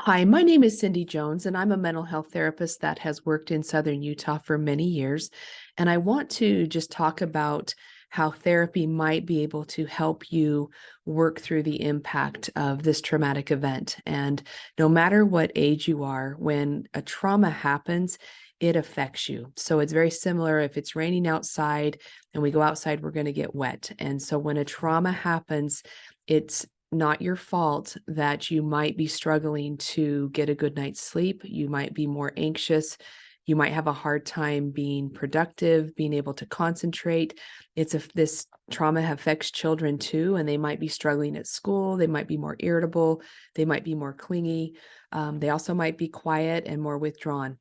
Hi, my name is Cindy Jones, and I'm a mental health therapist that has worked in Southern Utah for many years. And I want to just talk about how therapy might be able to help you work through the impact of this traumatic event. And no matter what age you are, when a trauma happens, it affects you. So it's very similar. If it's raining outside and we go outside, we're going to get wet. And so when a trauma happens, it's not your fault that you might be struggling to get a good night's sleep. You might be more anxious. You might have a hard time being productive, being able to concentrate. It's if this trauma affects children too, and they might be struggling at school. They might be more irritable. They might be more clingy. They also might be quiet and more withdrawn.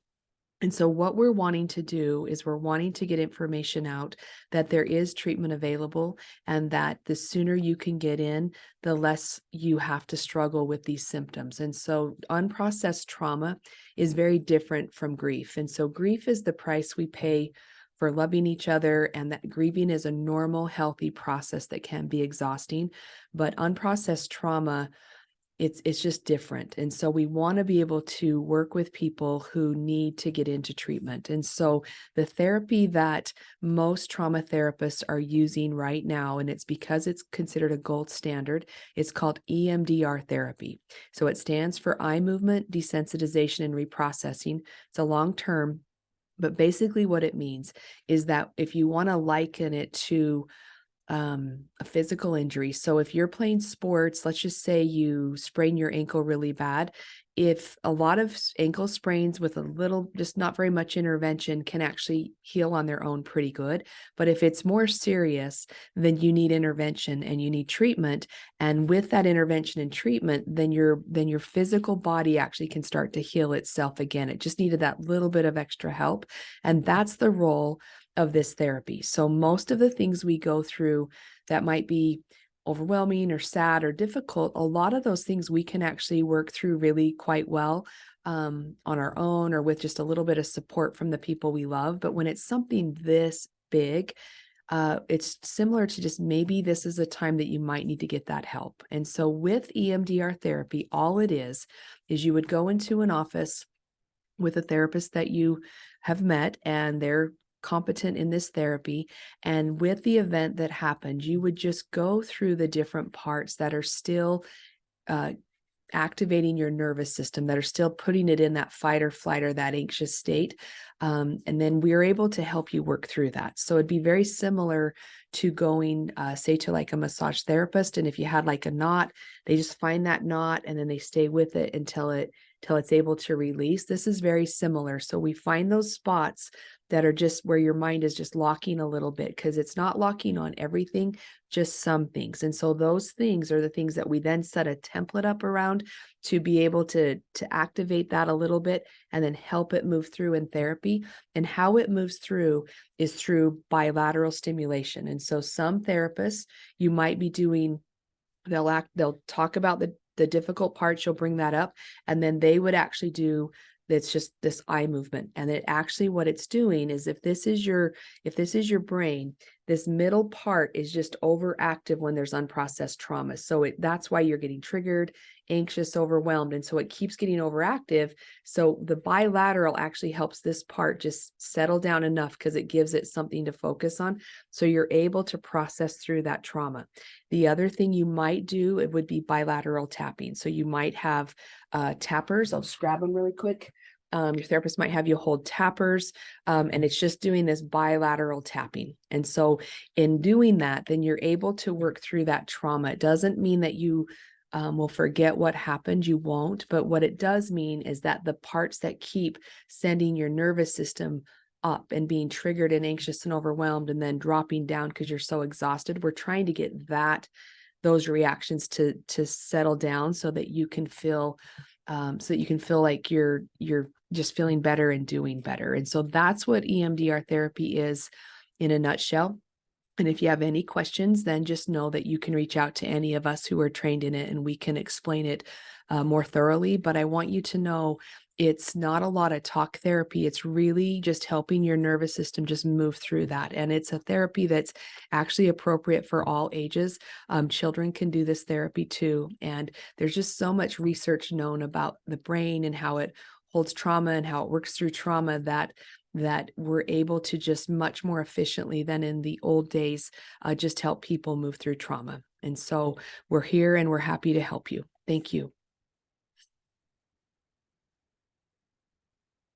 And so what we're wanting to do is we're wanting to get information out that there is treatment available and that the sooner you can get in, the less you have to struggle with these symptoms. And so unprocessed trauma is very different from grief. And so grief is the price we pay for loving each other, and that grieving is a normal, healthy process that can be exhausting. But unprocessed trauma, it's just different. And so we want to be able to work with people who need to get into treatment. And so the therapy that most trauma therapists are using right now, and it's because it's considered a gold standard, it's called EMDR therapy. So it stands for eye movement desensitization and reprocessing. It's a long term, but basically what it means is that if you want to liken it to a physical injury. So if you're playing sports, let's just say you sprain your ankle really bad. If a lot of ankle sprains with a little, just not very much intervention can actually heal on their own pretty good. But if it's more serious, then you need intervention and you need treatment. And with that intervention and treatment, then your physical body actually can start to heal itself again. It just needed that little bit of extra help. And that's the role of this therapy. So most of the things we go through that might be overwhelming or sad or difficult, a lot of those things we can actually work through really quite well on our own or with just a little bit of support from the people we love. But when it's something this big, it's similar to just maybe this is a time that you might need to get that help. And so with EMDR therapy, all it is you would go into an office with a therapist that you have met and they're competent in this therapy. And with the event that happened, you would just go through the different parts that are still uh, activating your nervous system, that are still putting it in that fight or flight or that anxious state. And then we're able to help you work through that. So it'd be very similar to going, say, to like a massage therapist. And if you had like a knot, they just find that knot and then they stay with it until it's able to release. This is very similar. So we find those spots that are just where your mind is just locking a little bit because it's not locking on everything, just some things. And so those things are the things that we then set a template up around to be able to activate that a little bit and then help it move through in therapy. And how it moves through is through bilateral stimulation. And so some therapists, you might be doing, they'll talk about the difficult parts, you'll bring that up, and then they would actually do, it's just this eye movement. And it actually, what it's doing is if this is your brain, this middle part is just overactive when there's unprocessed trauma. So that's why you're getting triggered, anxious, overwhelmed. And so it keeps getting overactive. So the bilateral actually helps this part just settle down enough because it gives it something to focus on. So you're able to process through that trauma. The other thing you might do, it would be bilateral tapping. So you might have tappers. I'll just grab them really quick. Your therapist might have you hold tappers, and it's just doing this bilateral tapping. And so in doing that, then you're able to work through that trauma. It doesn't mean that you will forget what happened. You won't. But what it does mean is that the parts that keep sending your nervous system up and being triggered and anxious and overwhelmed and then dropping down because you're so exhausted, we're trying to get those reactions to settle down so that you can feel like you're just feeling better and doing better. And so that's what EMDR therapy is in a nutshell. And if you have any questions, then just know that you can reach out to any of us who are trained in it and we can explain it more thoroughly. But I want you to know it's not a lot of talk therapy. It's really just helping your nervous system just move through that. And it's a therapy that's actually appropriate for all ages. Children can do this therapy too. And there's just so much research known about the brain and how it holds trauma and how it works through trauma that we're able to just much more efficiently than in the old days, just help people move through trauma. And so we're here and we're happy to help you. Thank you.